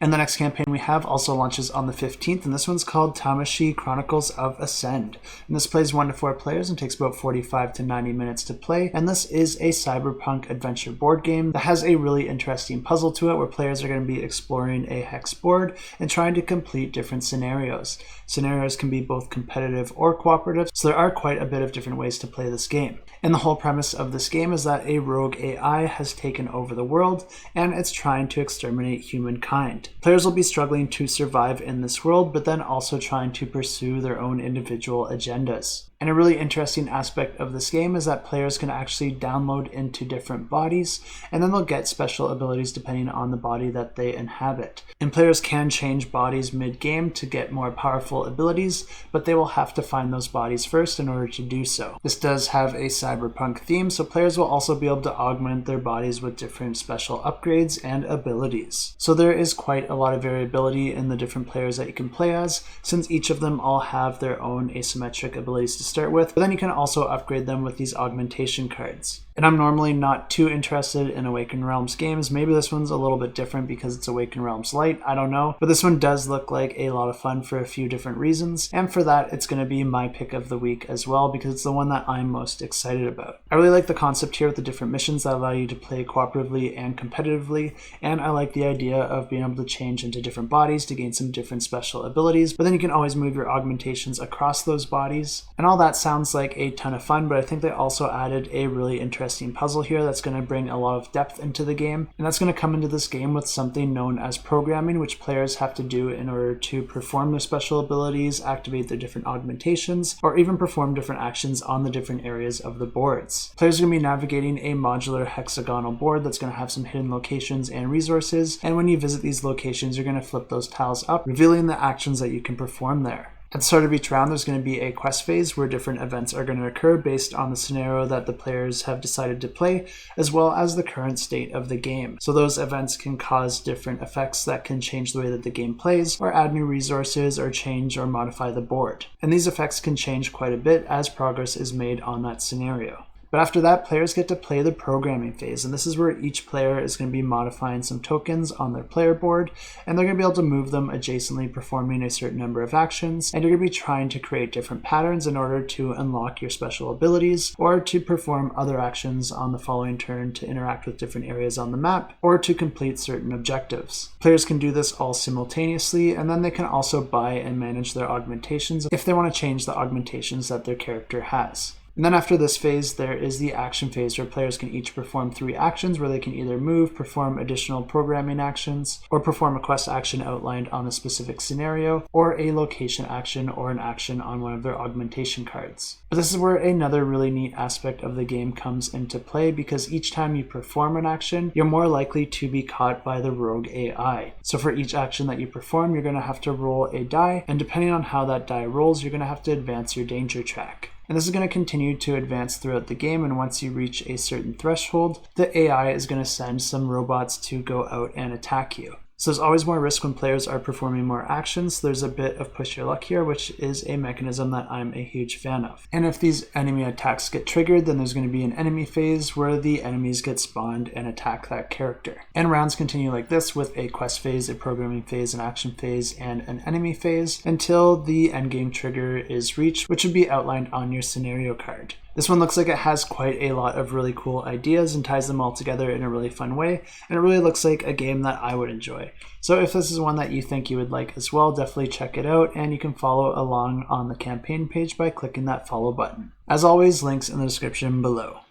And the next campaign we have also launches on the 15th, and this one's called Tamashii, Chronicles of Ascend. And this plays 1 to 4 players and takes about 45 to 90 minutes to play, and this is a cyberpunk adventure board game that has a really interesting puzzle to it where players are going to be exploring a hex board and trying to complete different scenarios. Scenarios can be both competitive or cooperative, so there are quite a bit of different ways to play this game. And the whole premise of this game is that a rogue AI has taken over the world and it's trying to exterminate humankind. Players will be struggling to survive in this world, but then also trying to pursue their own individual agendas. And a really interesting aspect of this game is that players can actually download into different bodies, and then they'll get special abilities depending on the body that they inhabit. And players can change bodies mid-game to get more powerful abilities, but they will have to find those bodies first in order to do so. This does have a cyberpunk theme, so players will also be able to augment their bodies with different special upgrades and abilities. So there is quite a lot of variability in the different players that you can play as, since each of them all have their own asymmetric abilities to start with, but then you can also upgrade them with these augmentation cards. And I'm normally not too interested in Awakened Realms games. Maybe this one's a little bit different because it's Awakened Realms Light, I don't know. But this one does look like a lot of fun for a few different reasons, and for that it's going to be my pick of the week as well because it's the one that I'm most excited about. I really like the concept here with the different missions that allow you to play cooperatively and competitively, and I like the idea of being able to change into different bodies to gain some different special abilities, but then you can always move your augmentations across those bodies. And all that sounds like a ton of fun, but I think they also added a really interesting puzzle here that's going to bring a lot of depth into the game, and that's going to come into this game with something known as programming, which players have to do in order to perform their special abilities, activate their different augmentations, or even perform different actions on the different areas of the boards. Players are going to be navigating a modular hexagonal board that's going to have some hidden locations and resources, and when you visit these locations you're going to flip those tiles up, revealing the actions that you can perform there. At the start of each round, there's going to be a quest phase where different events are going to occur based on the scenario that the players have decided to play, as well as the current state of the game. So those events can cause different effects that can change the way that the game plays, or add new resources, or change or modify the board. And these effects can change quite a bit as progress is made on that scenario. But after that, players get to play the programming phase, and this is where each player is going to be modifying some tokens on their player board, and they're going to be able to move them adjacently, performing a certain number of actions, and you're going to be trying to create different patterns in order to unlock your special abilities, or to perform other actions on the following turn to interact with different areas on the map, or to complete certain objectives. Players can do this all simultaneously, and then they can also buy and manage their augmentations if they want to change the augmentations that their character has. And then after this phase, there is the action phase where players can each perform 3 actions where they can either move, perform additional programming actions, or perform a quest action outlined on a specific scenario, or a location action or an action on one of their augmentation cards. But this is where another really neat aspect of the game comes into play, because each time you perform an action, you're more likely to be caught by the rogue AI. So for each action that you perform, you're going to have to roll a die, and depending on how that die rolls, you're going to have to advance your danger track. And this is going to continue to advance throughout the game, and once you reach a certain threshold, the AI is going to send some robots to go out and attack you. So there's always more risk when players are performing more actions. There's a bit of push your luck here, which is a mechanism that I'm a huge fan of. And if these enemy attacks get triggered, then there's going to be an enemy phase where the enemies get spawned and attack that character. And rounds continue like this with a quest phase, a programming phase, an action phase, and an enemy phase until the endgame trigger is reached, which would be outlined on your scenario card. This one looks like it has quite a lot of really cool ideas and ties them all together in a really fun way, and it really looks like a game that I would enjoy. So if this is one that you think you would like as well, definitely check it out, and you can follow along on the campaign page by clicking that follow button. As always, links in the description below.